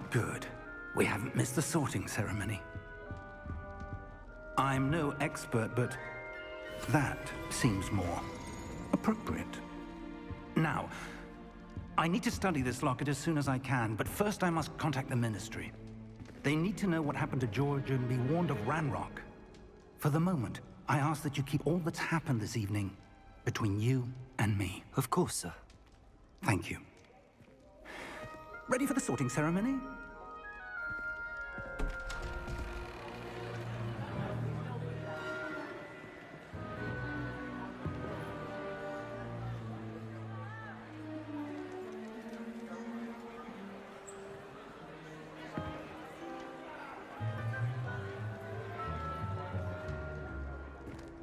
Good. We haven't missed the sorting ceremony. I'm no expert, but that seems more appropriate. Now, I need to study this locket as soon as I can, but first I must contact the Ministry. They need to know what happened to George and be warned of Ranrock. For the moment, I ask that you keep all that's happened this evening between you and me. Of course, sir. Thank you. Ready for the sorting ceremony?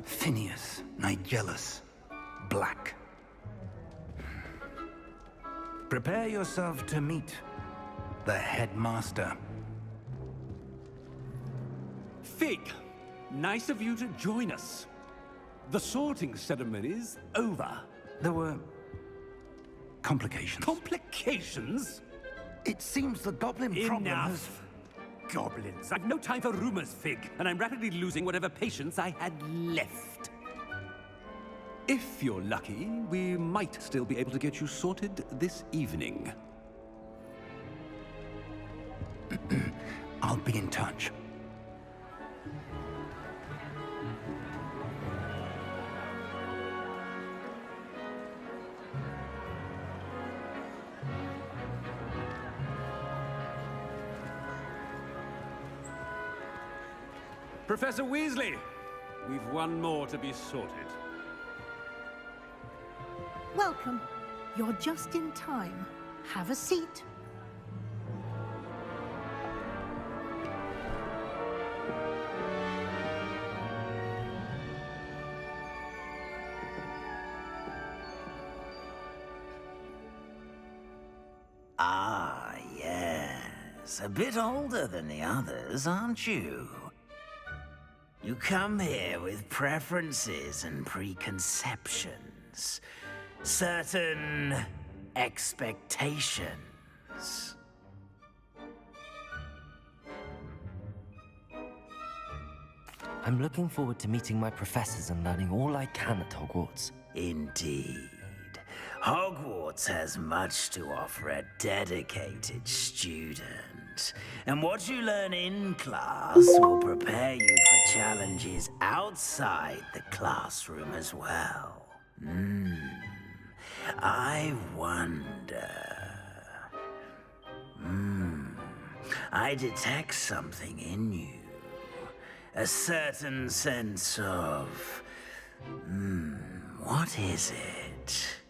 Phineas, Nigellus, Black. Prepare yourself to meet the headmaster. Fig, nice of you to join us. The sorting ceremony's over. There were complications. Complications? It seems the goblin problem has... Enough! Goblins. I've no time for rumors, Fig, and I'm rapidly losing whatever patience I had left. If you're lucky, we might still be able to get you sorted this evening. I'll be in touch. Professor Weasley, we've one more to be sorted. Welcome. You're just in time. Have a seat. Ah, yes. A bit older than the others, aren't you? You come here with preferences and preconceptions. Certain expectations. I'm looking forward to meeting my professors and learning all I can at Hogwarts. Indeed. Hogwarts has much to offer a dedicated student. And what you learn in class will prepare you for challenges outside the classroom as well. I wonder... I detect something in you. A certain sense of... what is it?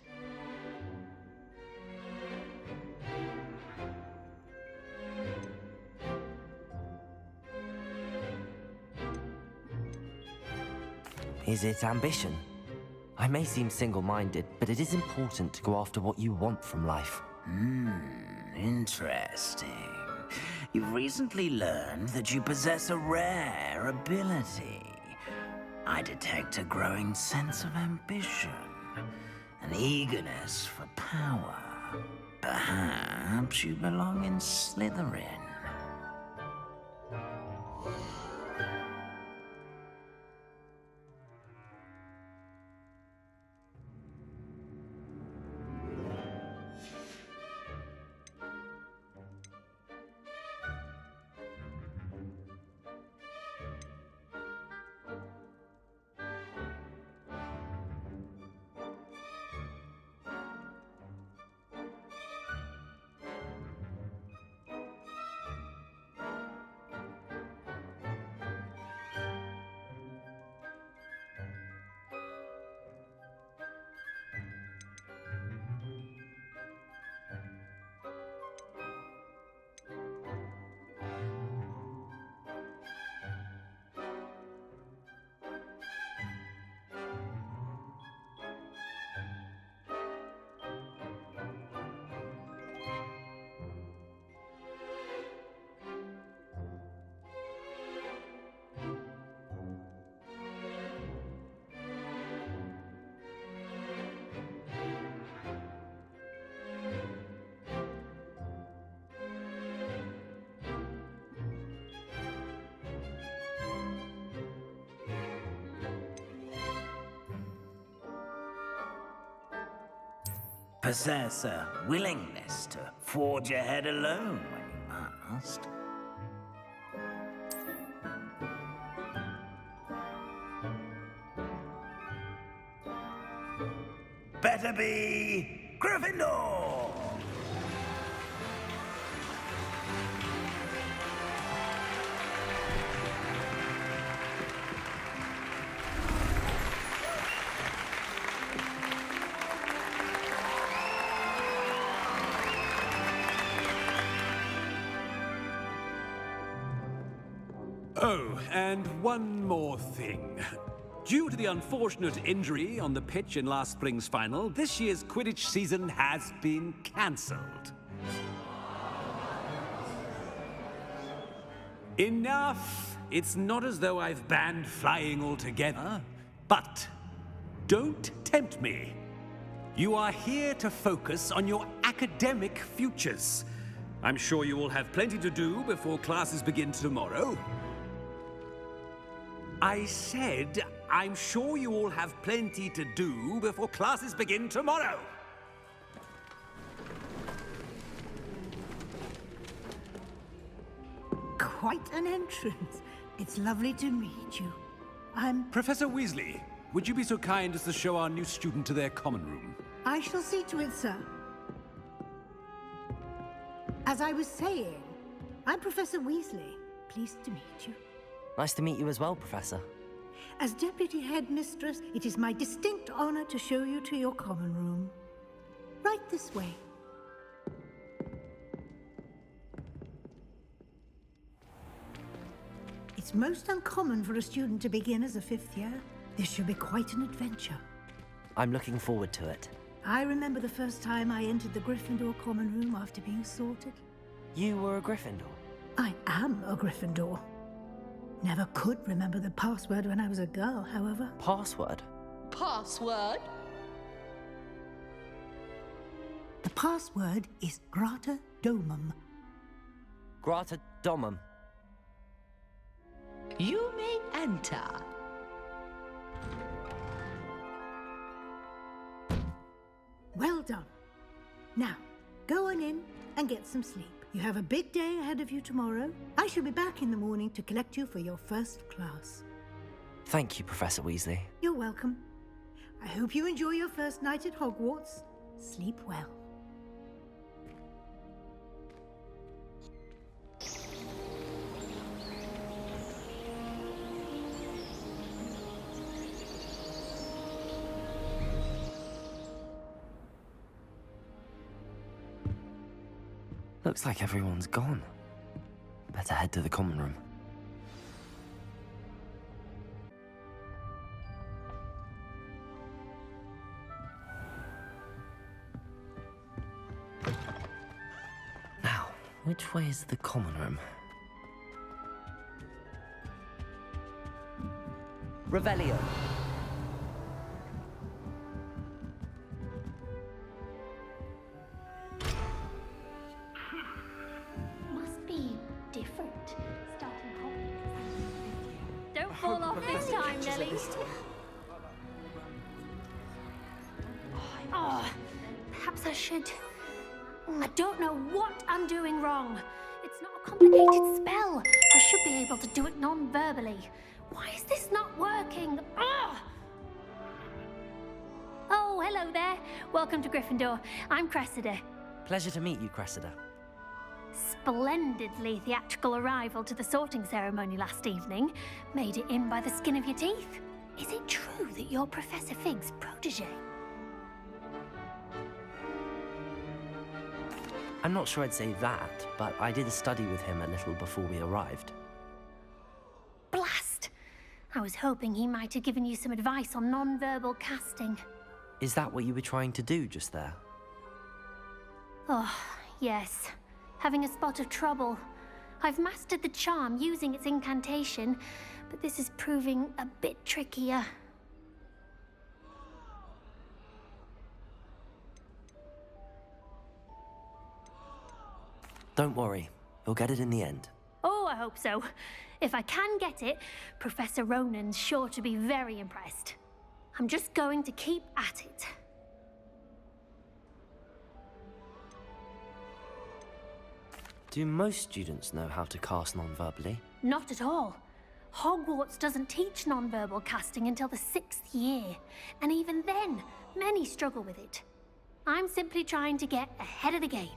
Is it ambition? I may seem single-minded, but it is important to go after what you want from life. Interesting. You've recently learned that you possess a rare ability. I detect a growing sense of ambition, an eagerness for power. Perhaps you belong in Slytherin. possess a willingness to forge ahead alone when you must. Better be Gryffindor! Oh, and one more thing. Due to the unfortunate injury on the pitch in last spring's final, this year's Quidditch season has been cancelled. Enough! It's not as though I've banned flying altogether, but don't tempt me. You are here to focus on your academic futures. I'm sure you will have plenty to do before classes begin tomorrow. I said, I'm sure you all have plenty to do before classes begin tomorrow. Quite an entrance. It's lovely to meet you. I'm... Professor Weasley, would you be so kind as to show our new student to their common room? I shall see to it, sir. As I was saying, I'm Professor Weasley. Pleased to meet you. Nice to meet you as well, Professor. As Deputy Headmistress, it is my distinct honor to show you to your common room. Right this way. It's most uncommon for a student to begin as a fifth year. This should be quite an adventure. I'm looking forward to it. I remember the first time I entered the Gryffindor common room after being sorted. You were a Gryffindor? I am a Gryffindor. Never could remember the password when I was a girl, however. Password? Password? The password is Grata Domum. Grata Domum. You may enter. Well done. Now, go on in and get some sleep. You have a big day ahead of you tomorrow. I shall be back in the morning to collect you for your first class. Thank you, Professor Weasley. You're welcome. I hope you enjoy your first night at Hogwarts. Sleep well. Looks like everyone's gone. Better head to the common room. Now, which way is the common room? Revelio. Must be different. Starting Hogwarts. Don't fall off this time, Nelly. Oh, perhaps I should. I don't know what I'm doing wrong. It's not a complicated spell. I should be able to do it non-verbally. Why is this not working? Oh, hello there. Welcome to Gryffindor. I'm Cressida. Pleasure to meet you, Cressida. Splendidly theatrical arrival to the sorting ceremony last evening. Made it in by the skin of your teeth. Is it true that you're Professor Fig's protege? I'm not sure I'd say that, but I did study with him a little before we arrived. Blast! I was hoping he might have given you some advice on non-verbal casting. Is that what you were trying to do just there? Oh, yes. Having a spot of trouble. I've mastered the charm using its incantation, but this is proving a bit trickier. Don't worry, you'll get it in the end. Oh, I hope so. If I can get it, Professor Ronen's sure to be very impressed. I'm just going to keep at it. Do most students know how to cast non-verbally? Not at all. Hogwarts doesn't teach non-verbal casting until the 6th year, and even then, many struggle with it. I'm simply trying to get ahead of the game.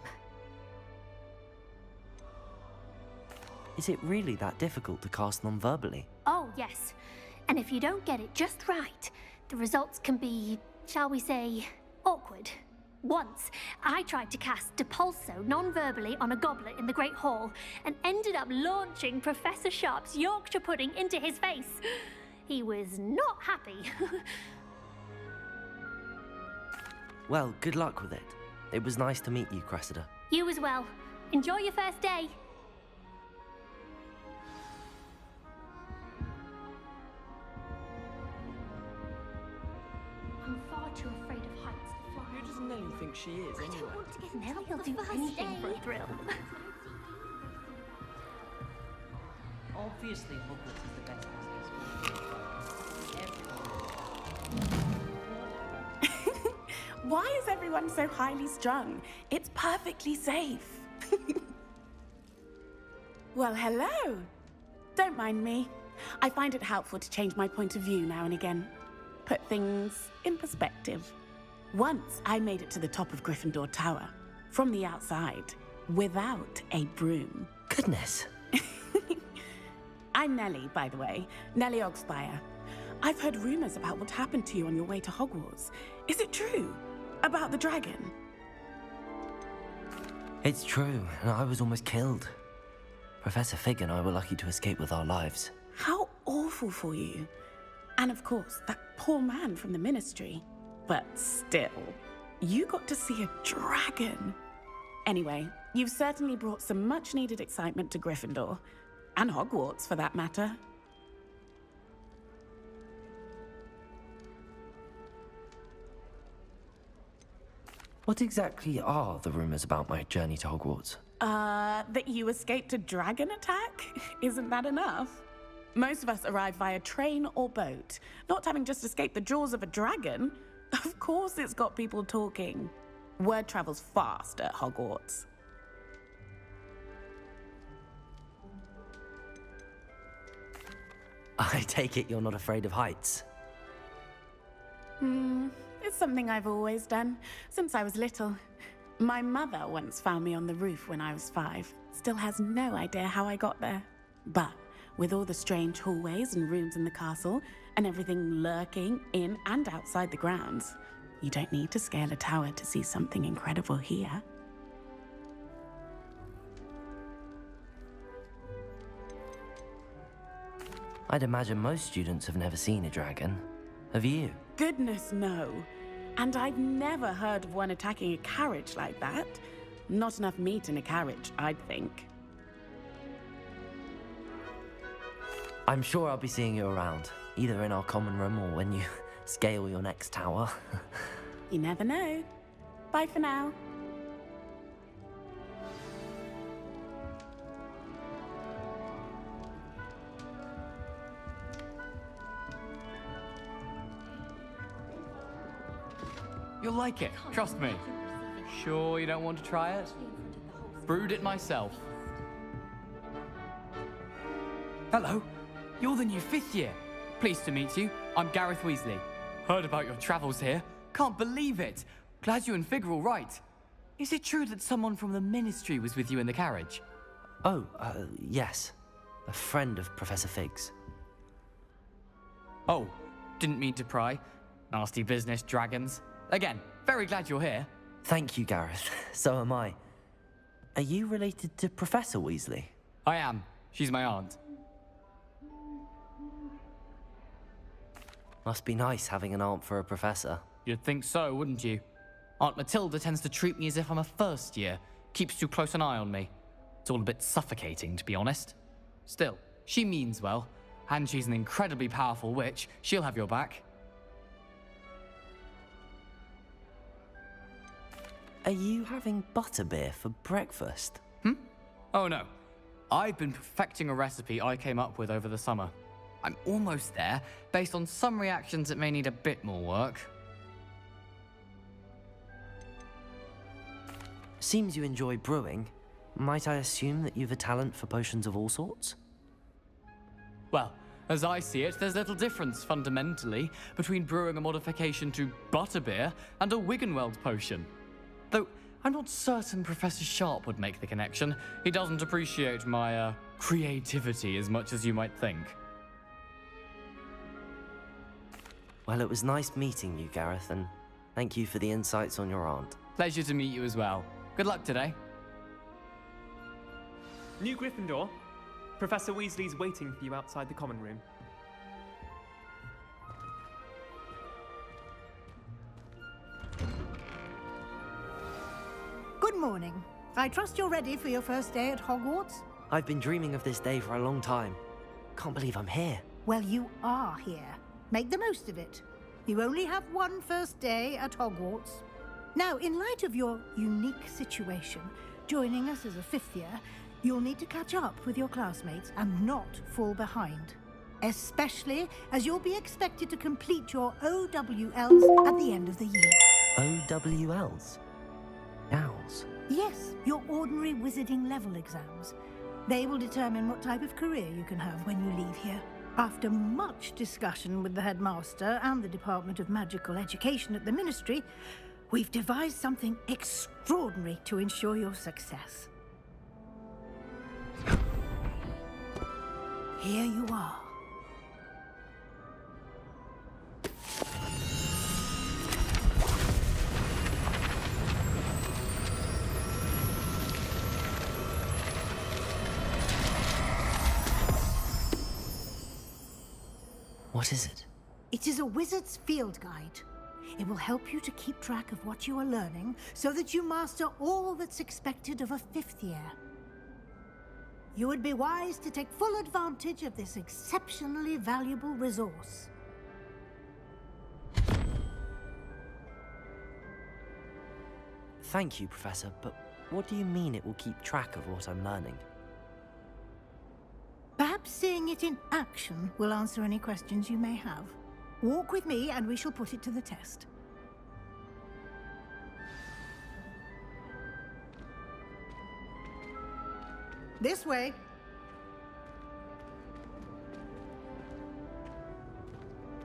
Is it really that difficult to cast non-verbally? Oh, yes. And if you don't get it just right, the results can be, shall we say, awkward. Once, I tried to cast Depulso non-verbally on a goblet in the Great Hall and ended up launching Professor Sharp's Yorkshire pudding into his face. He was not happy. Well, good luck with it. It was nice to meet you, Cressida. You as well. Enjoy your first day. I'm far too afraid of heights to fly. Who does Nellie think she is, I don't want to get Nellie will do anything for a thrill. Obviously, Hogwarts is the best place. Why is everyone so highly strung? It's perfectly safe. Well, hello. Don't mind me. I find it helpful to change my point of view now and again. Put things in perspective. Once I made it to the top of Gryffindor Tower, from the outside, without a broom. Goodness. I'm Nellie, by the way. Nellie Ogspire. I've heard rumors about what happened to you on your way to Hogwarts. Is it true? About the dragon? It's true, and I was almost killed. Professor Fig and I were lucky to escape with our lives. How awful for you. And of course, that poor man from the Ministry. But still, you got to see a dragon. Anyway, you've certainly brought some much-needed excitement to Gryffindor. And Hogwarts, for that matter. What exactly are the rumors about my journey to Hogwarts? That you escaped a dragon attack? Isn't that enough? Most of us arrive via train or boat, not having just escaped the jaws of a dragon. Of course it's got people talking. Word travels fast at Hogwarts. I take it you're not afraid of heights. It's something I've always done, since I was little. My mother once found me on the roof when I was 5. Still has no idea how I got there. But with all the strange hallways and rooms in the castle, and everything lurking in and outside the grounds, you don't need to scale a tower to see something incredible here. I'd imagine most students have never seen a dragon. Have you? Goodness, no. And I've never heard of one attacking a carriage like that. Not enough meat in a carriage, I'd think. I'm sure I'll be seeing you around, either in our common room or when you scale your next tower. You never know. Bye for now. You'll like it, trust me. Sure you don't want to try it? Brewed it myself. Hello, you're the new 5th year. Pleased to meet you. I'm Gareth Weasley. Heard about your travels here. Can't believe it. Glad you and Fig are all right. Is it true that someone from the Ministry was with you in the carriage? Oh, yes. A friend of Professor Fig's. Oh, didn't mean to pry. Nasty business, dragons. Again, very glad you're here. Thank you, Gareth. So am I. Are you related to Professor Weasley? I am. She's my aunt. Must be nice having an aunt for a professor. You'd think so, wouldn't you? Aunt Matilda tends to treat me as if I'm a first year. Keeps too close an eye on me. It's all a bit suffocating, to be honest. Still, she means well. And she's an incredibly powerful witch. She'll have your back. Are you having butterbeer for breakfast? Oh no. I've been perfecting a recipe I came up with over the summer. I'm almost there. Based on some reactions, it may need a bit more work. Seems you enjoy brewing. Might I assume that you've a talent for potions of all sorts? Well, as I see it, there's little difference, fundamentally, between brewing a modification to butterbeer and a Wiggenweld potion. Though, I'm not certain Professor Sharp would make the connection. He doesn't appreciate my, creativity as much as you might think. Well, it was nice meeting you, Gareth, and thank you for the insights on your aunt. Pleasure to meet you as well. Good luck today. New Gryffindor. Professor Weasley's waiting for you outside the common room. Good morning. I trust you're ready for your first day at Hogwarts? I've been dreaming of this day for a long time. Can't believe I'm here. Well, you are here. Make the most of it. You only have one first day at Hogwarts. Now, in light of your unique situation, joining us as a fifth year, you'll need to catch up with your classmates and not fall behind. Especially as you'll be expected to complete your OWLs at the end of the year. OWLs? Owls? Yes, your ordinary wizarding level exams. They will determine what type of career you can have when you leave here. After much discussion with the headmaster and the Department of Magical Education at the Ministry, we've devised something extraordinary to ensure your success. Here you are. What is it? It is a wizard's field guide. It will help you to keep track of what you are learning so that you master all that's expected of a fifth year. You would be wise to take full advantage of this exceptionally valuable resource. Thank you, Professor, but what do you mean it will keep track of what I'm learning? Perhaps seeing it in action will answer any questions you may have. Walk with me and we shall put it to the test. This way.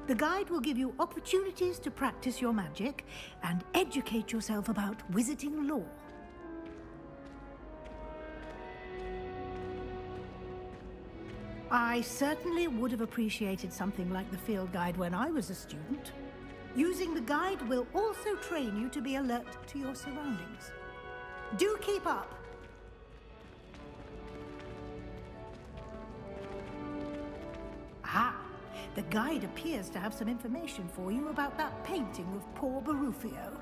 The guide will give you opportunities to practice your magic and educate yourself about wizarding lore. I certainly would have appreciated something like the field guide when I was a student. Using the guide will also train you to be alert to your surroundings. Do keep up! Ah, the guide appears to have some information for you about that painting of poor Barufio.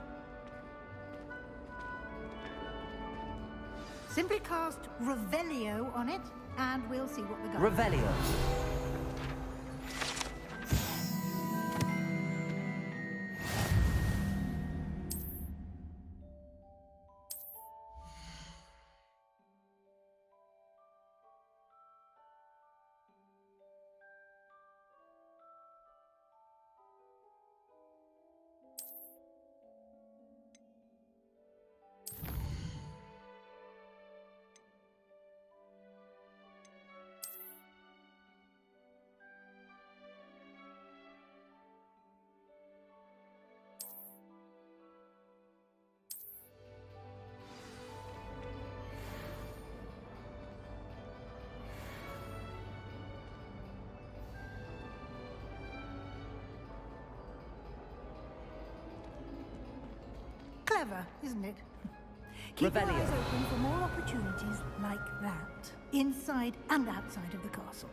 Simply cast Revelio on it, and we'll see what the guide... Revelio. Clever, isn't it? Keep your eyes open for more opportunities like that, inside and outside of the castle.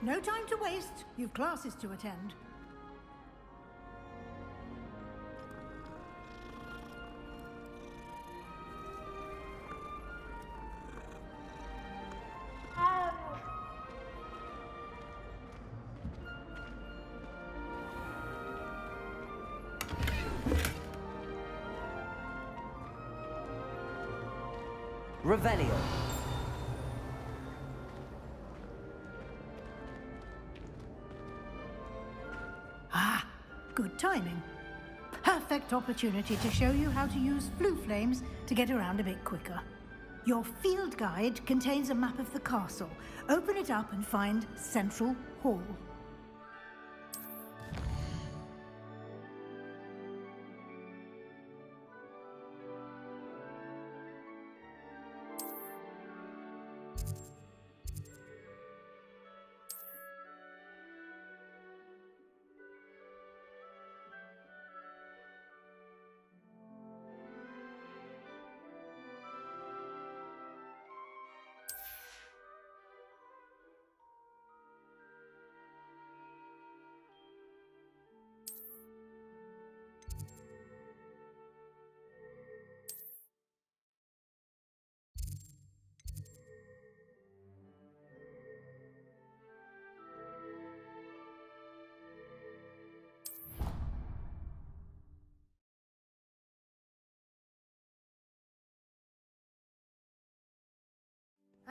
No time to waste. You've classes to attend. Revelio. Good timing. Perfect opportunity to show you how to use flue flames to get around a bit quicker. Your field guide contains a map of the castle. Open it up and find Central Hall.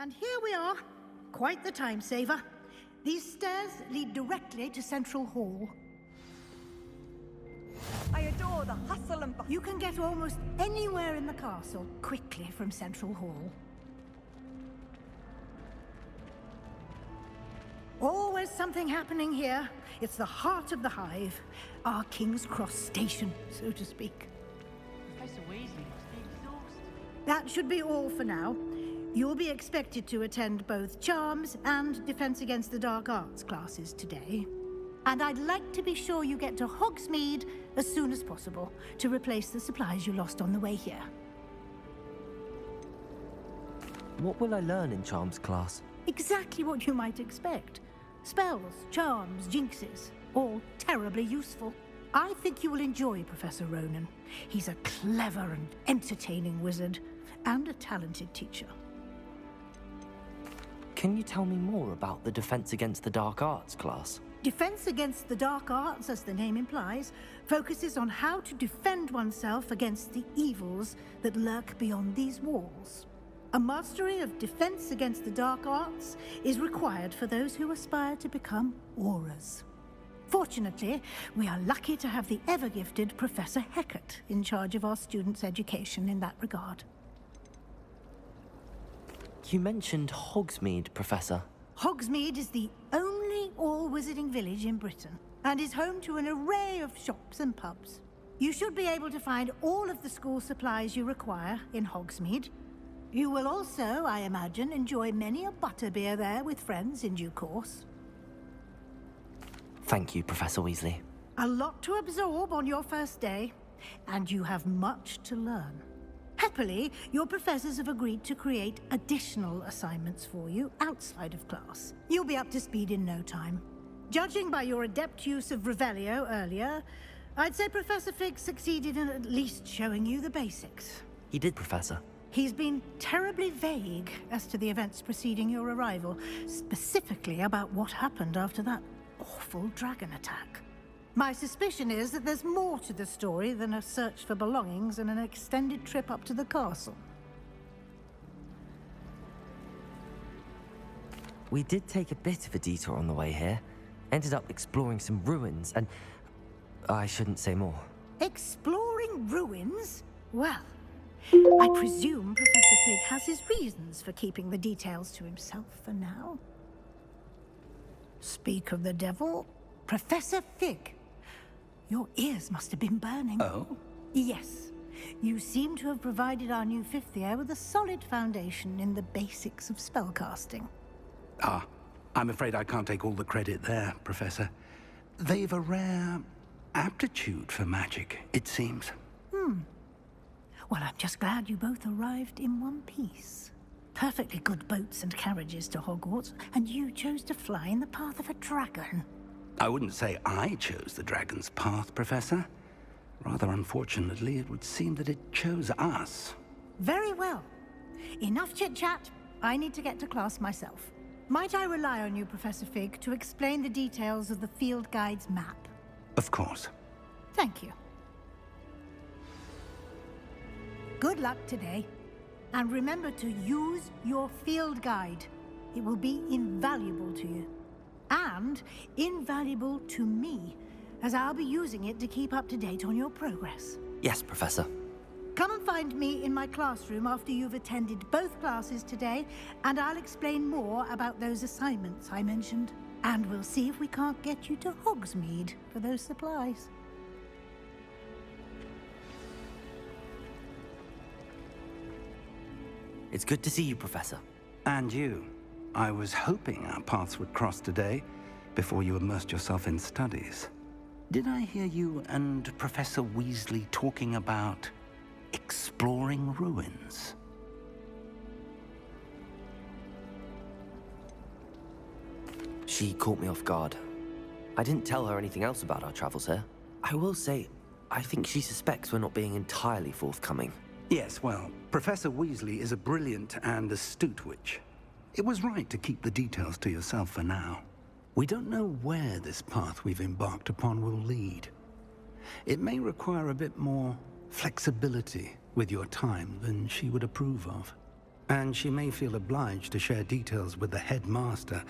And here we are. Quite the time saver. These stairs lead directly to Central Hall. I adore the hustle and bustle. You can get almost anywhere in the castle quickly from Central Hall. Always something happening here. It's the heart of the hive. Our King's Cross station, so to speak. Professor Weasley must be exhausted. That should be all for now. You'll be expected to attend both Charms and Defense Against the Dark Arts classes today. And I'd like to be sure you get to Hogsmeade as soon as possible to replace the supplies you lost on the way here. What will I learn in Charms class? Exactly what you might expect. Spells, charms, jinxes, all terribly useful. I think you will enjoy Professor Ronen. He's a clever and entertaining wizard, and a talented teacher. Can you tell me more about the Defense Against the Dark Arts class? Defense Against the Dark Arts, as the name implies, focuses on how to defend oneself against the evils that lurk beyond these walls. A mastery of Defense Against the Dark Arts is required for those who aspire to become auras. Fortunately, we are lucky to have the ever-gifted Professor Hecat in charge of our students' education in that regard. You mentioned Hogsmeade, Professor. Hogsmeade is the only all-wizarding village in Britain, and is home to an array of shops and pubs. You should be able to find all of the school supplies you require in Hogsmeade. You will also, I imagine, enjoy many a butterbeer there with friends in due course. Thank you, Professor Weasley. A lot to absorb on your first day, and you have much to learn. Happily, your professors have agreed to create additional assignments for you outside of class. You'll be up to speed in no time. Judging by your adept use of Revelio earlier, I'd say Professor Fig succeeded in at least showing you the basics. He did, Professor. He's been terribly vague as to the events preceding your arrival, specifically about what happened after that awful dragon attack. My suspicion is that there's more to the story than a search for belongings and an extended trip up to the castle. We did take a bit of a detour on the way here. Ended up exploring some ruins and... I shouldn't say more. Exploring ruins? Well, I presume Professor Fig has his reasons for keeping the details to himself for now. Speak of the devil, Professor Fig. Your ears must have been burning. Oh? Yes. You seem to have provided our new fifth year with a solid foundation in the basics of spellcasting. Ah, I'm afraid I can't take all the credit there, Professor. They've a rare aptitude for magic, it seems. Well, I'm just glad you both arrived in one piece. Perfectly good boats and carriages to Hogwarts, and you chose to fly in the path of a dragon. I wouldn't say I chose the dragon's path, Professor. Rather unfortunately, it would seem that it chose us. Very well. Enough chit-chat. I need to get to class myself. Might I rely on you, Professor Fig, to explain the details of the field guide's map? Of course. Thank you. Good luck today. And remember to use your field guide. It will be invaluable to you. And invaluable to me, as I'll be using it to keep up to date on your progress. Yes, Professor. Come and find me in my classroom after you've attended both classes today, and I'll explain more about those assignments I mentioned. And we'll see if we can't get you to Hogsmeade for those supplies. It's good to see you, Professor. And you. I was hoping our paths would cross today, before you immersed yourself in studies. Did I hear you and Professor Weasley talking about exploring ruins? She caught me off guard. I didn't tell her anything else about our travels here. I will say, I think she suspects we're not being entirely forthcoming. Yes, well, Professor Weasley is a brilliant and astute witch. It was right to keep the details to yourself for now. We don't know where this path we've embarked upon will lead. It may require a bit more flexibility with your time than she would approve of. And she may feel obliged to share details with the headmaster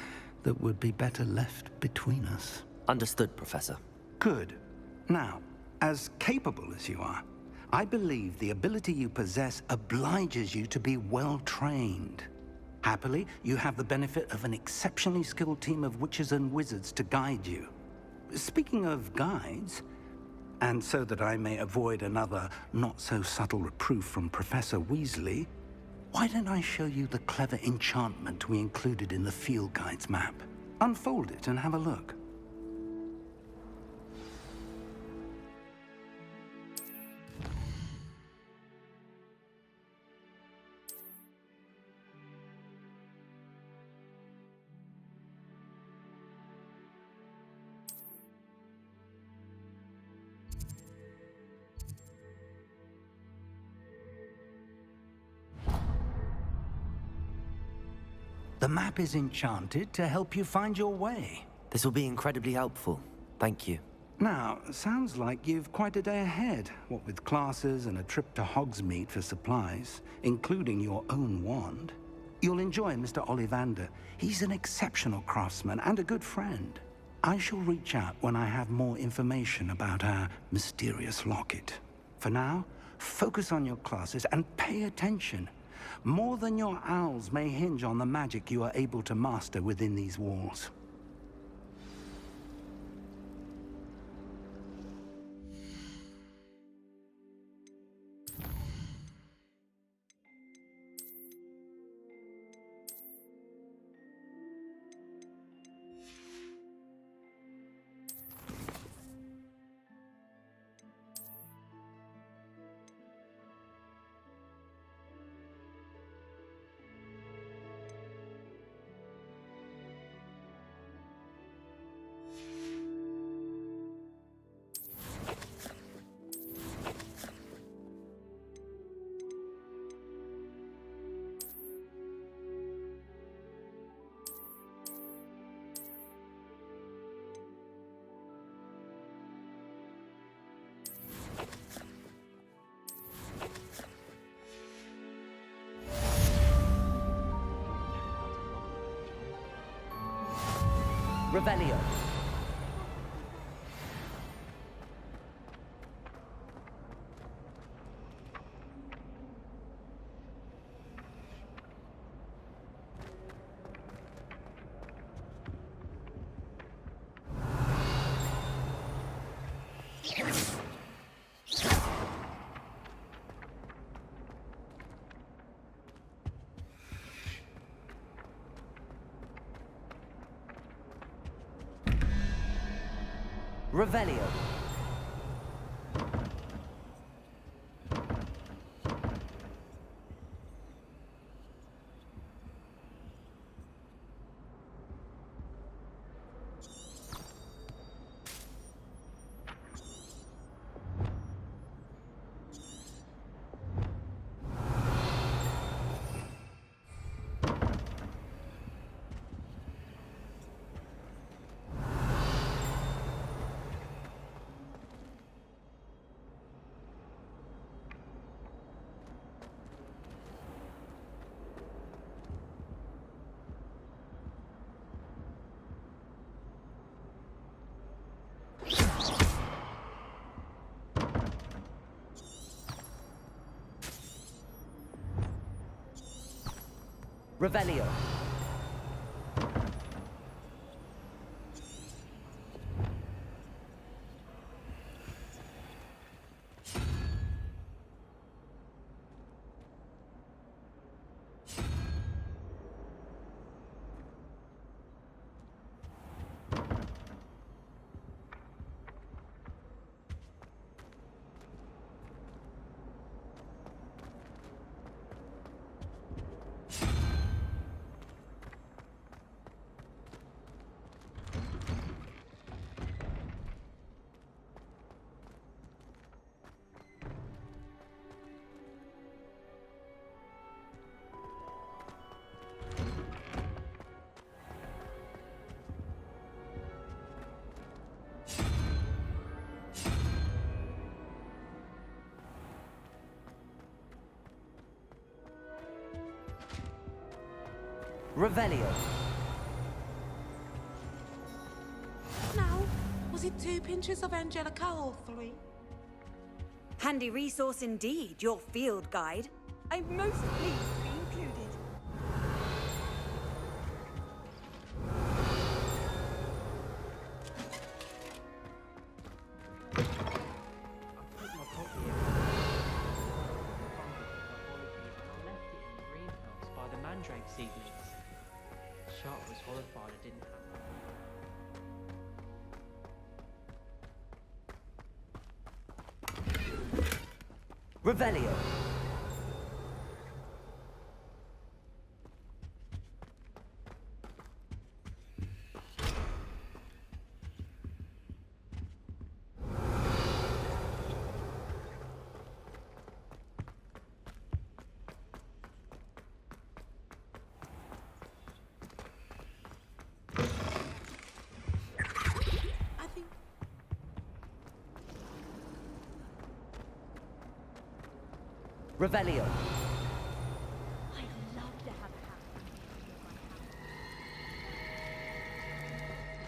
that would be better left between us. Understood, Professor. Good. Now, as capable as you are, I believe the ability you possess obliges you to be well-trained. Happily, you have the benefit of an exceptionally skilled team of witches and wizards to guide you. Speaking of guides, and so that I may avoid another not-so-subtle reproof from Professor Weasley, why don't I show you the clever enchantment we included in the field guide's map? Unfold it and have a look. The map is enchanted to help you find your way. This will be incredibly helpful. Thank you. Now, sounds like you've quite a day ahead, what with classes and a trip to Hogsmeade for supplies, including your own wand. You'll enjoy Mr. Ollivander. He's an exceptional craftsman and a good friend. I shall reach out when I have more information about our mysterious locket. For now, focus on your classes and pay attention. More than your owls may hinge on the magic you are able to master within these walls. Revelio. Revelio. Revelio. Revelio. Now, was it 2 pinches of Angelica or 3? Handy resource indeed, your field guide. I'm most pleased to be included. By the mandrake seedlings. Shot was swallowed by it didn't happen. Revelio. Revelio. I'd love to have a house.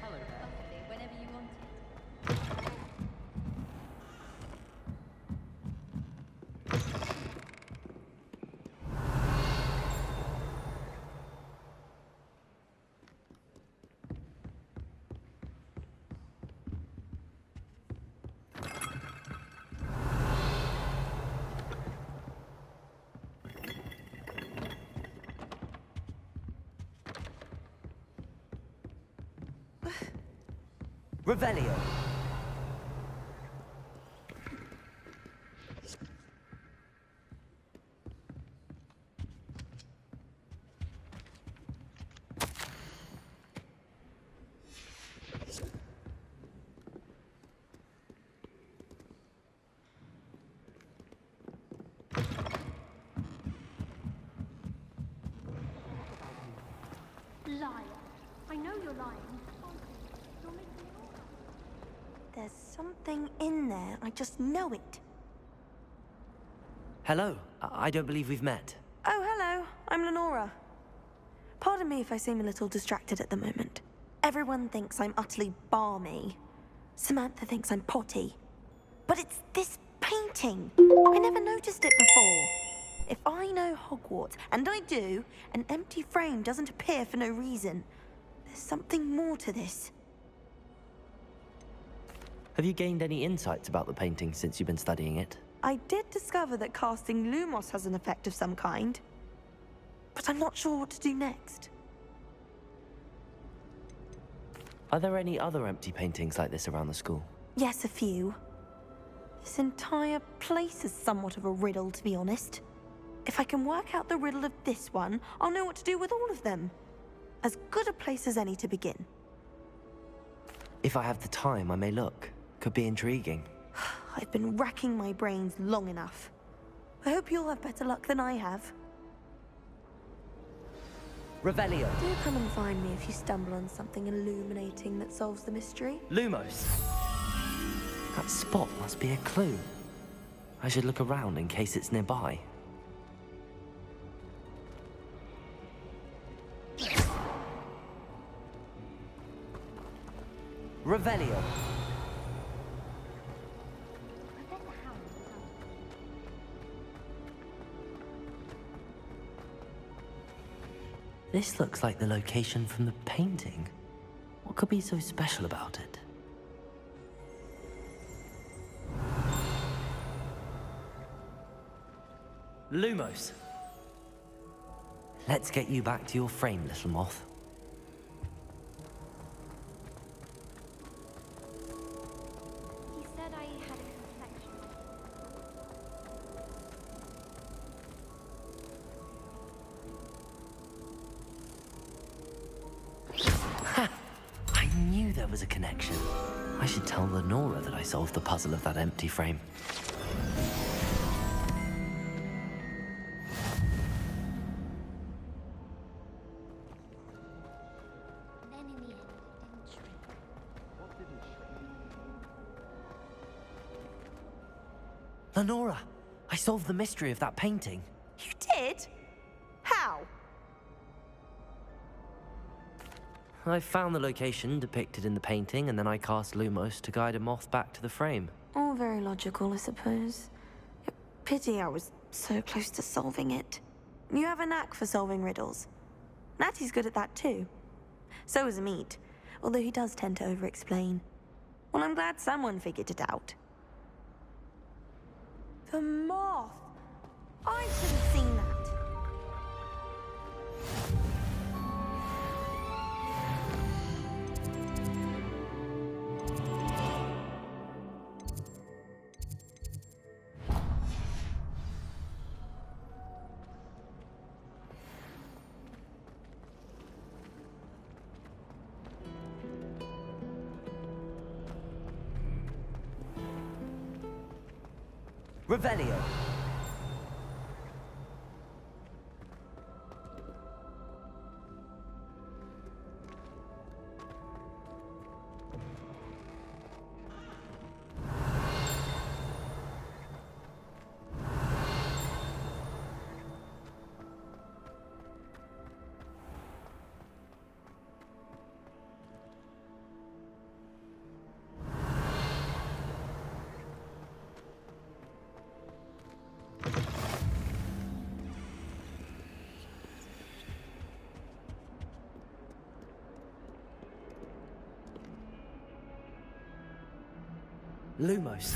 Hello there. Lovely, whenever you want Revelio. Liar. I know you're lying. You're making me all up. There's something in there. I just know it. Hello. I don't believe we've met. Oh, hello. I'm Lenora. Pardon me if I seem a little distracted at the moment. Everyone thinks I'm utterly balmy. Samantha thinks I'm potty. But it's this painting. I never noticed it before. If I know Hogwarts, and I do, an empty frame doesn't appear for no reason. There's something more to this. Have you gained any insights about the painting since you've been studying it? I did discover that casting Lumos has an effect of some kind. But I'm not sure what to do next. Are there any other empty paintings like this around the school? Yes, a few. This entire place is somewhat of a riddle, to be honest. If I can work out the riddle of this one, I'll know what to do with all of them. As good a place as any to begin. If I have the time, I may look. Could be intriguing. I've been racking my brains long enough. I hope you'll have better luck than I have. Revelio. Do come and find me if you stumble on something illuminating that solves the mystery. Lumos. That spot must be a clue. I should look around in case it's nearby. Revelio. This looks like the location from the painting. What could be so special about it? Lumos! Let's get you back to your frame, little moth. He said I had a complexion. I knew there was a connection. I should tell Lenora that I solved the puzzle of that empty frame. Then in the end, it didn't shrink. What didn't shrink? Lenora, I solved the mystery of that painting. You did? How? I found the location depicted in the painting, and then I cast Lumos to guide a moth back to the frame. All very logical, I suppose. Pity I was so close to solving it. You have a knack for solving riddles. Natty's good at that too. So is Meat, although he does tend to over-explain. Well, I'm glad someone figured it out. The moth! I should have seen that. Revelio. Lumos.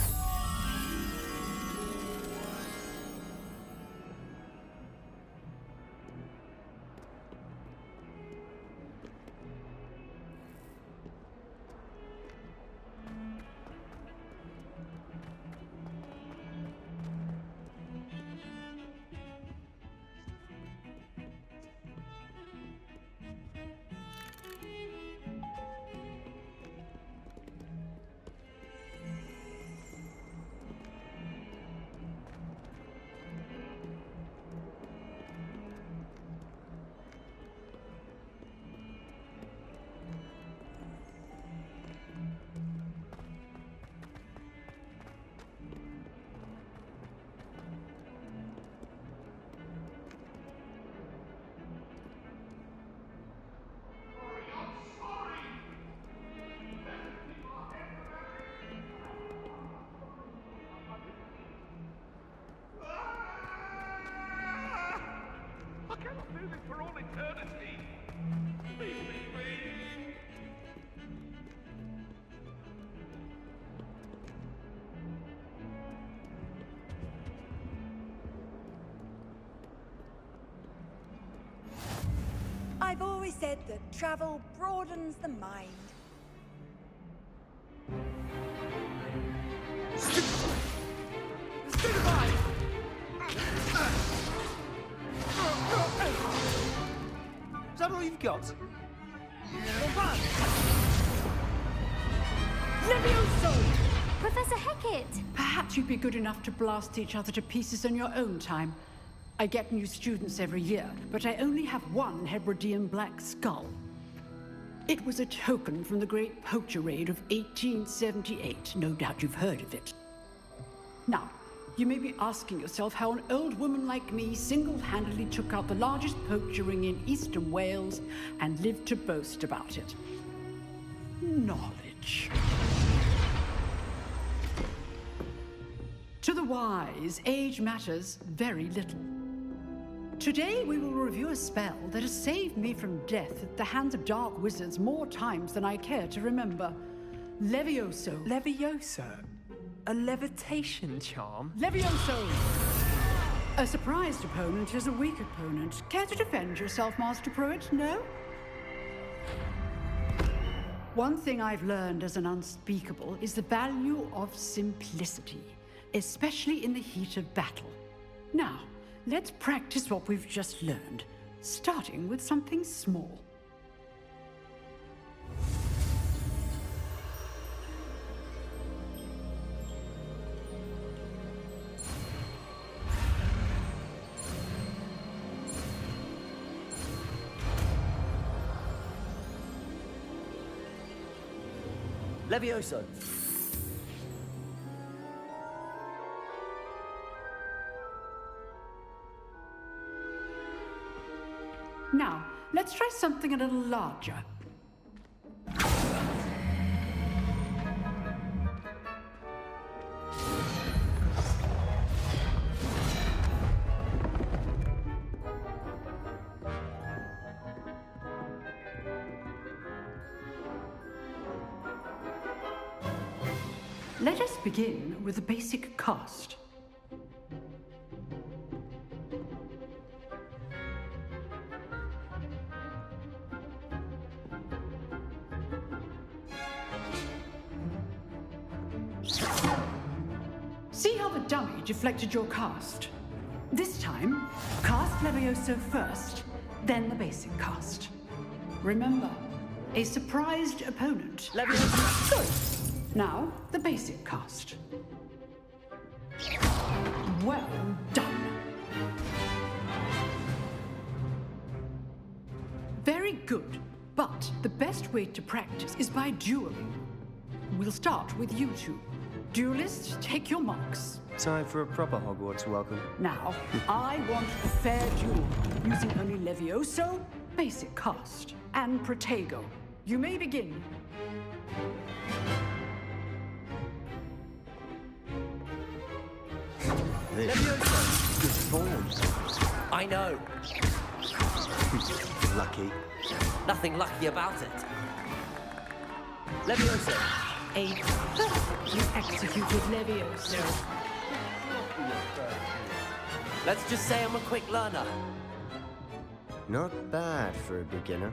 For all eternity. Leave me, please. I've always said that travel broadens the mind. Is that all you've got? Levioso! Professor Hecat! Perhaps you'd be good enough to blast each other to pieces in your own time. I get new students every year, but I only have one Hebridean black skull. It was a token from the Great Poacher Raid of 1878. No doubt you've heard of it. Now, you may be asking yourself how an old woman like me single-handedly took out the largest poacher ring in eastern Wales and lived to boast about it. Knowledge. To the wise, age matters very little. Today we will review a spell that has saved me from death at the hands of dark wizards more times than I care to remember. Levioso. Levioso? A levitation charm? Levioso! A surprised opponent is a weak opponent. Care to defend yourself, Master Pruitt? No? One thing I've learned as an unspeakable is the value of simplicity, especially in the heat of battle. Now, let's practice what we've just learned, starting with something small. Levioso. Now, let's try something a little larger. Let us begin with the basic cast. See how the dummy deflected your cast? This time, cast Levioso first, then the basic cast. Remember, a surprised opponent. Levioso. Good. Now, the basic cast. Well done. Very good, but the best way to practice is by dueling. We'll start with you two. Duelists, take your marks. Time for a proper Hogwarts welcome. Now, I want a fair duel, using only Levioso, basic cast, and Protego. You may begin. Levioso! Good form. I know. Lucky. Nothing lucky about it. Levioso. A perfectly executed Levioso. Let's just say I'm a quick learner. Not bad for a beginner.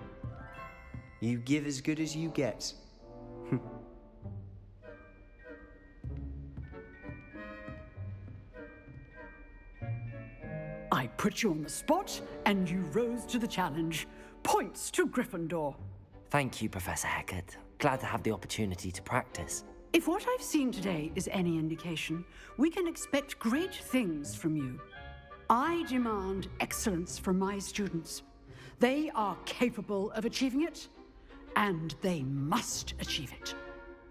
You give as good as you get. I put you on the spot, and you rose to the challenge. Points to Gryffindor. Thank you, Professor Hecat. Glad to have the opportunity to practice. If what I've seen today is any indication, we can expect great things from you. I demand excellence from my students. They are capable of achieving it, and they must achieve it.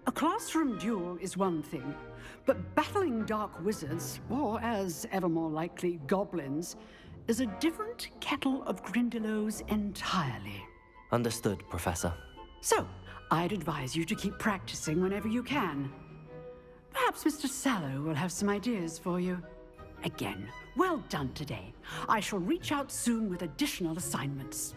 A classroom duel is one thing, but battling dark wizards, or as ever more likely, goblins, is a different kettle of Grindylows entirely. Understood, Professor. So, I'd advise you to keep practicing whenever you can. Perhaps Mr. Sallow will have some ideas for you. Again, well done today. I shall reach out soon with additional assignments.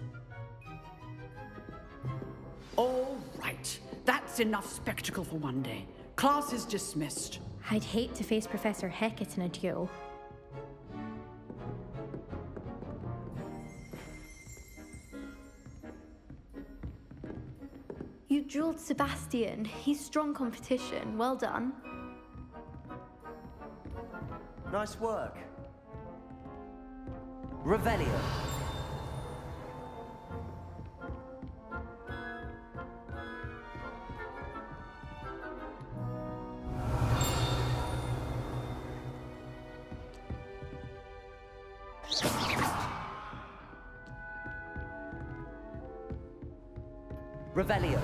All right. That's enough spectacle for one day. Class is dismissed. I'd hate to face Professor Hecat in a duel. You dueled Sebastian. He's strong competition. Well done. Nice work. Revelio. Revelio.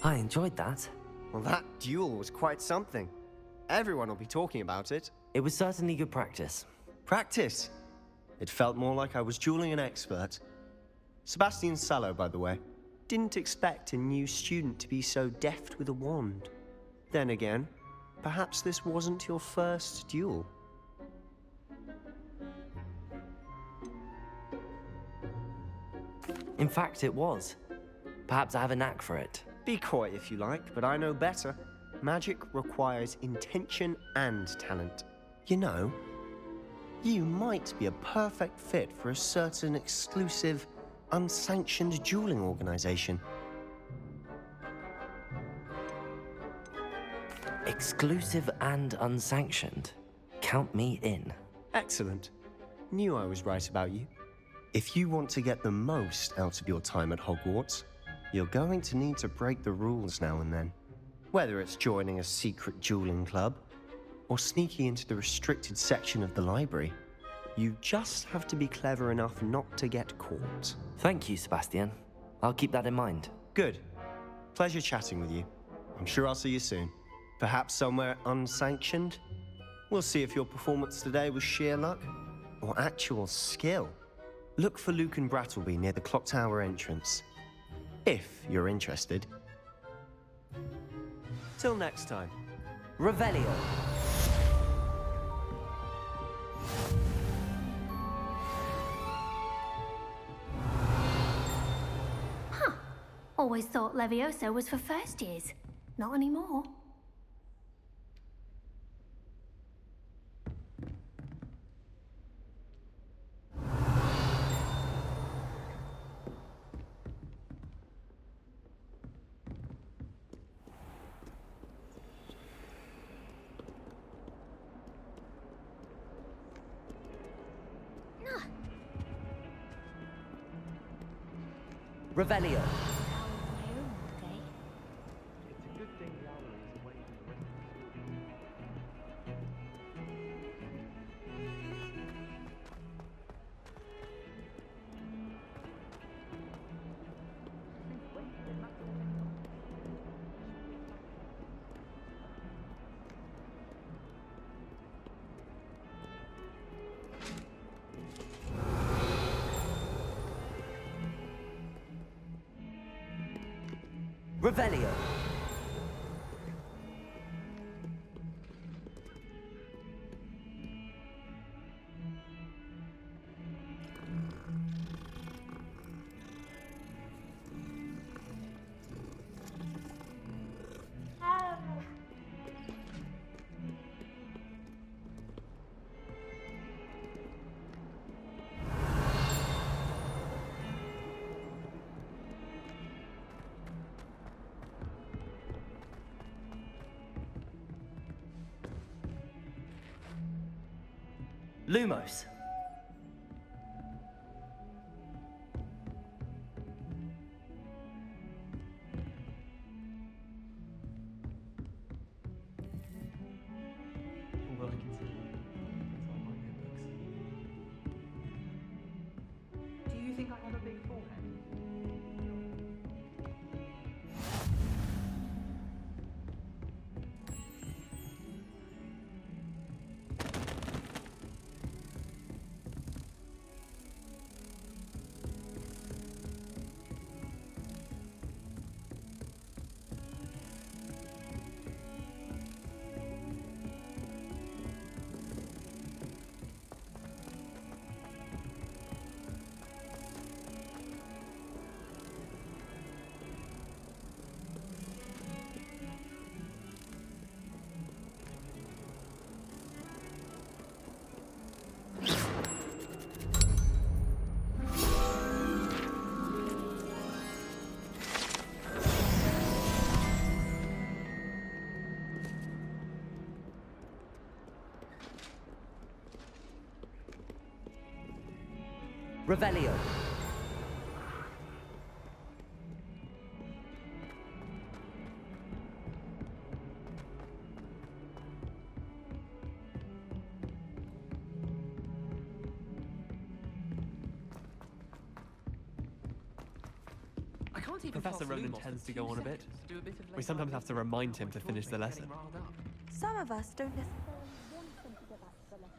I enjoyed that. Well, that duel was quite something. Everyone will be talking about it. It was certainly good practice. Practice? It felt more like I was dueling an expert. Sebastian Sallow, by the way. Didn't expect a new student to be so deft with a wand. Then again, perhaps this wasn't your first duel. In fact, it was. Perhaps I have a knack for it. Be coy if you like, but I know better. Magic requires intention and talent. You know, you might be a perfect fit for a certain exclusive, unsanctioned dueling organization. Exclusive and unsanctioned. Count me in. Excellent. Knew I was right about you. If you want to get the most out of your time at Hogwarts, you're going to need to break the rules now and then. Whether it's joining a secret dueling club, or sneaking into the restricted section of the library, you just have to be clever enough not to get caught. Thank you, Sebastian. I'll keep that in mind. Good. Pleasure chatting with you. I'm sure I'll see you soon. Perhaps somewhere unsanctioned? We'll see if your performance today was sheer luck or actual skill. Look for Luke and Brattleby near the clock tower entrance, if you're interested. Till next time. Revelio. Huh. Always thought Levioso was for first years. Not anymore. Revelio. Revelio. Lumos. Although I can see it's on my notebooks. Do you think I have a big forehead? Revelio. I can't even Professor Ronen tends to go on a bit. We sometimes have to remind him to finish the lesson. Some of us don't necessarily want them to go back to the lesson.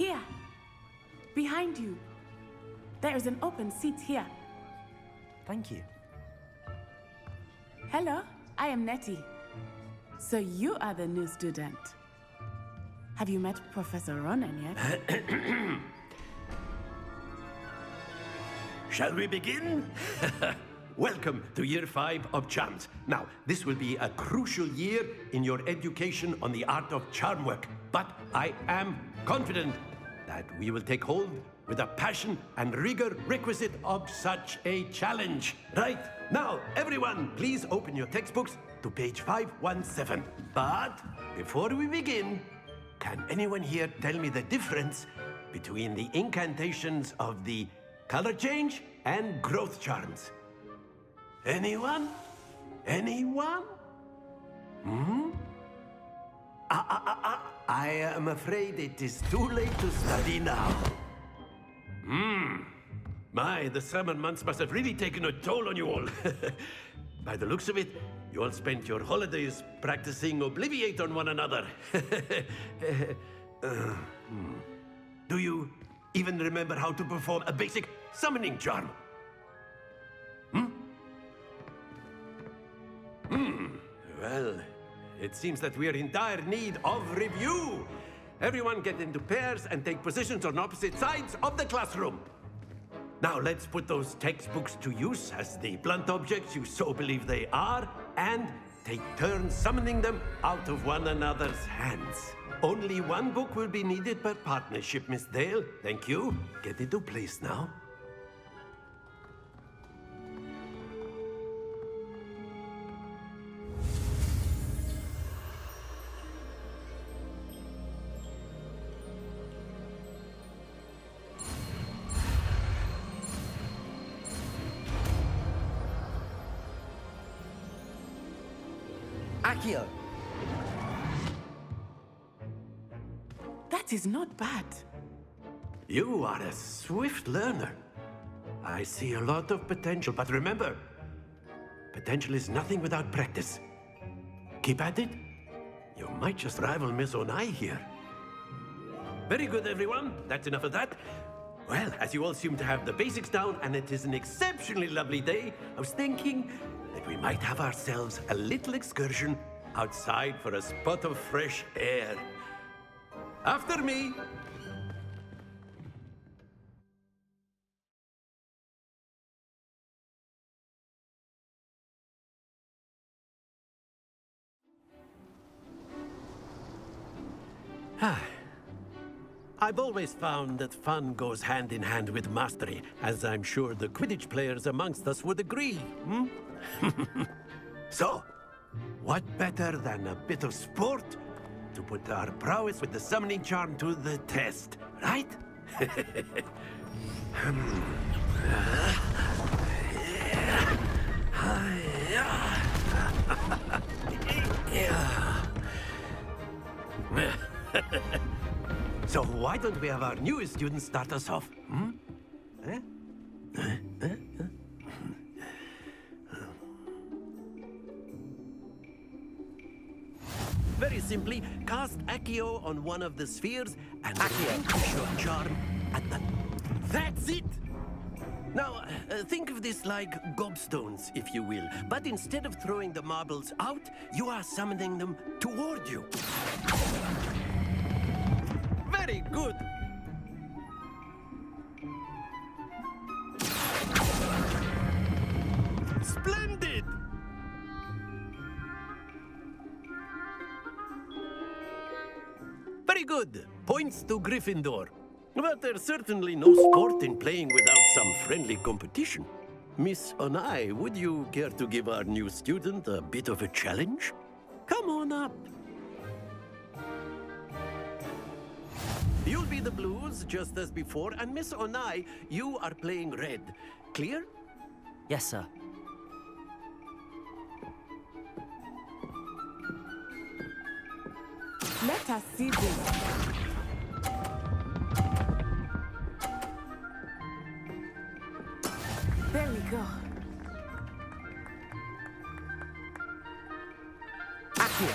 Here. Behind you. There is an open seat here. Thank you. Hello, I am Nettie. So you are the new student. Have you met Professor Ronen yet? Shall we begin? Welcome to Year 5 of Charms. Now, this will be a crucial year in your education on the art of charm work. But I am confident that we will take hold with the passion and rigor requisite of such a challenge. Right, now, everyone, please open your textbooks to page 517. But before we begin, can anyone here tell me the difference between the incantations of the color change and growth charms? Anyone? Anyone? I am afraid it is too late to study now. My, the summer months must have really taken a toll on you all. By the looks of it, you all spent your holidays practicing Obliviate on one another. Do you even remember how to perform a basic summoning charm? Well, it seems that we are in dire need of review. Everyone get into pairs and take positions on opposite sides of the classroom. Now let's put those textbooks to use as the blunt objects you so believe they are, and take turns summoning them out of one another's hands. Only one book will be needed per partnership, Miss Dale. Thank you. Get into place now. Accio! That is not bad. You are a swift learner. I see a lot of potential, but remember, potential is nothing without practice. Keep at it. You might just rival Miss Onai here. Very good, everyone. That's enough of that. Well, as you all seem to have the basics down, and it is an exceptionally lovely day, I was thinking that we might have ourselves a little excursion outside for a spot of fresh air. After me. I've always found that fun goes hand in hand with mastery, as I'm sure the Quidditch players amongst us would agree. So, what better than a bit of sport to put our prowess with the summoning charm to the test, right? So why don't we have our newest student start us off? Very simply, cast Accio on one of the spheres and focus your charm at the... That's it! Now, think of this like gobstones, if you will. But instead of throwing the marbles out, you are summoning them toward you. Very good! Splendid! Very good. Points to Gryffindor. But there's certainly no sport in playing without some friendly competition. Miss Onai, would you care to give our new student a bit of a challenge? Come on up. You'll be the blues, just as before, and Miss Onai, you are playing red. Clear? Yes, sir. Let us see this. There we go. Accio!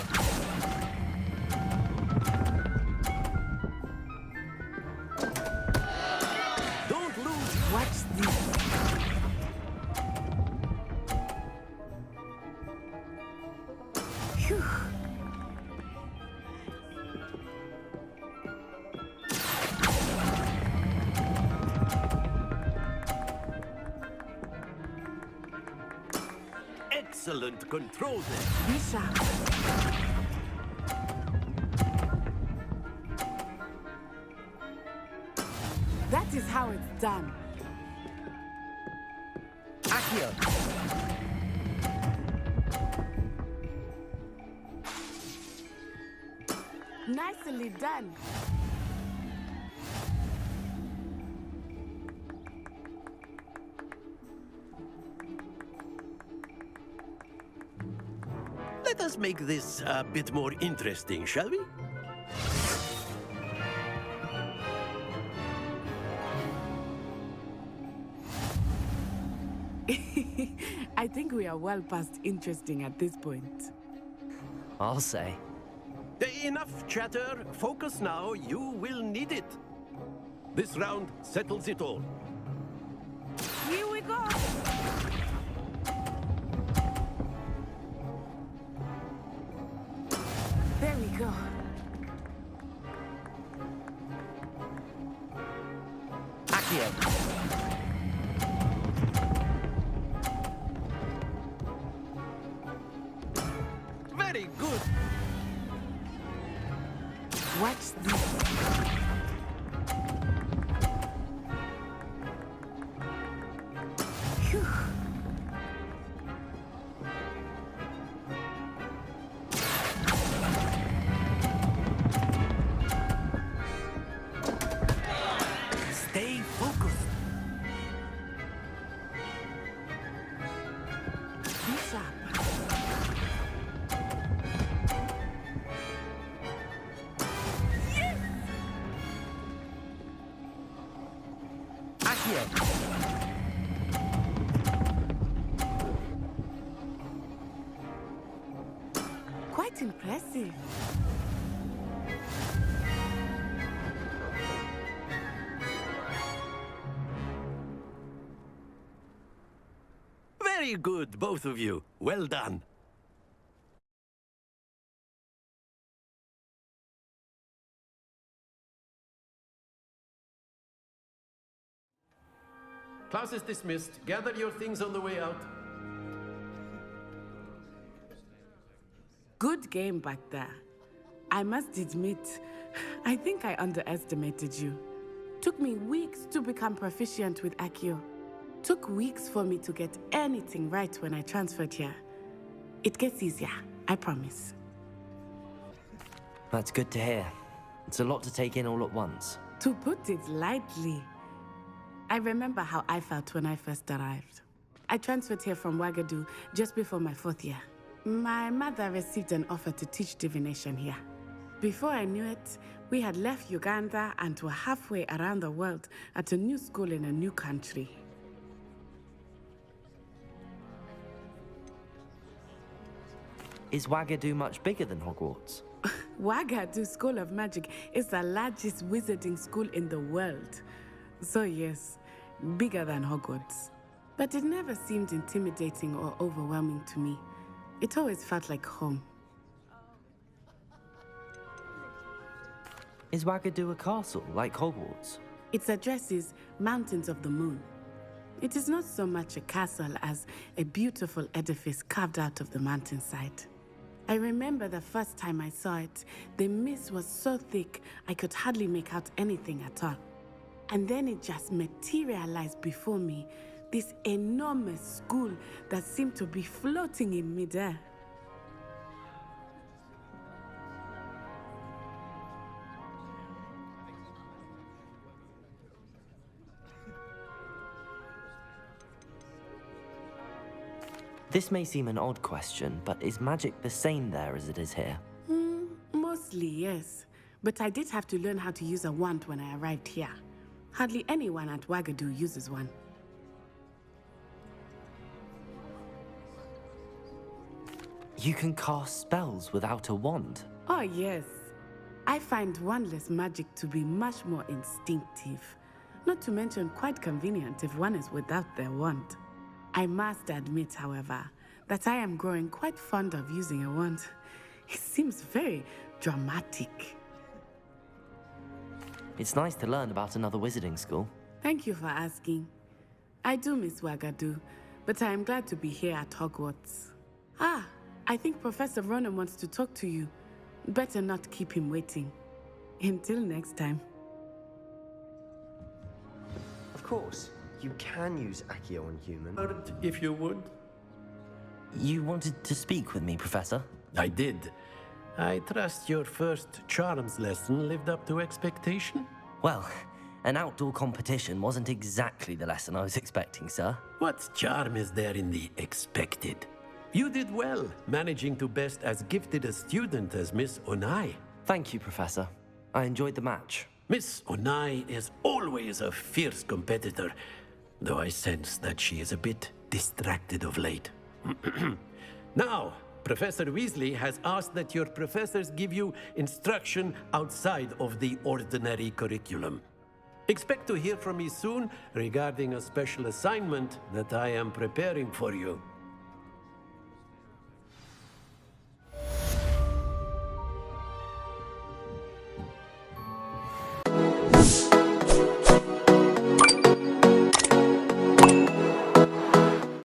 Phew. Excellent control there. Bishop. That is how it's done. Accio! Nicely done. Let us make this a bit more interesting, shall we? I think we are well past interesting at this point. I'll say. Enough chatter. Focus now. You will need it. This round settles it all. Here we go. There we go. Accio! Very good. Watch this. Phew. Stay focused. Bishop. Quite impressive. Very good, both of you. Well done. Class is dismissed. Gather your things on the way out. Good game back there. I must admit, I think I underestimated you. Took me weeks to become proficient with Accio. Took weeks for me to get anything right when I transferred here. It gets easier, I promise. That's good to hear. It's a lot to take in all at once. To put it lightly, I remember how I felt when I first arrived. I transferred here from Wagadu just before my 4th year. My mother received an offer to teach divination here. Before I knew it, we had left Uganda and were halfway around the world at a new school in a new country. Is Wagadu much bigger than Hogwarts? Wagadu School of Magic is the largest wizarding school in the world. So yes, bigger than Hogwarts. But it never seemed intimidating or overwhelming to me. It always felt like home. Is Wagadu a castle, like Hogwarts? Its address is Mountains of the Moon. It is not so much a castle as a beautiful edifice carved out of the mountainside. I remember the first time I saw it, the mist was so thick I could hardly make out anything at all. And then it just materialized before me, this enormous school that seemed to be floating in midair. This may seem an odd question, but is magic the same there as it is here? Mostly, yes. But I did have to learn how to use a wand when I arrived here. Hardly anyone at Wagadu uses one. You can cast spells without a wand? Oh, yes. I find wandless magic to be much more instinctive. Not to mention quite convenient if one is without their wand. I must admit, however, that I am growing quite fond of using a wand. It seems very dramatic. It's nice to learn about another wizarding school. Thank you for asking. I do miss Wagadu, but I am glad to be here at Hogwarts. Ah, I think Professor Ronen wants to talk to you. Better not keep him waiting. Until next time. Of course, you can use Accio on humans. If you would. You wanted to speak with me, Professor? I did. I trust your first charms lesson lived up to expectation? Well, an outdoor competition wasn't exactly the lesson I was expecting, sir. What charm is there in the expected? You did well, managing to best as gifted a student as Miss Onai. Thank you, Professor. I enjoyed the match. Miss Onai is always a fierce competitor, though I sense that she is a bit distracted of late. Now, Professor Weasley has asked that your professors give you instruction outside of the ordinary curriculum. Expect to hear from me soon regarding a special assignment that I am preparing for you.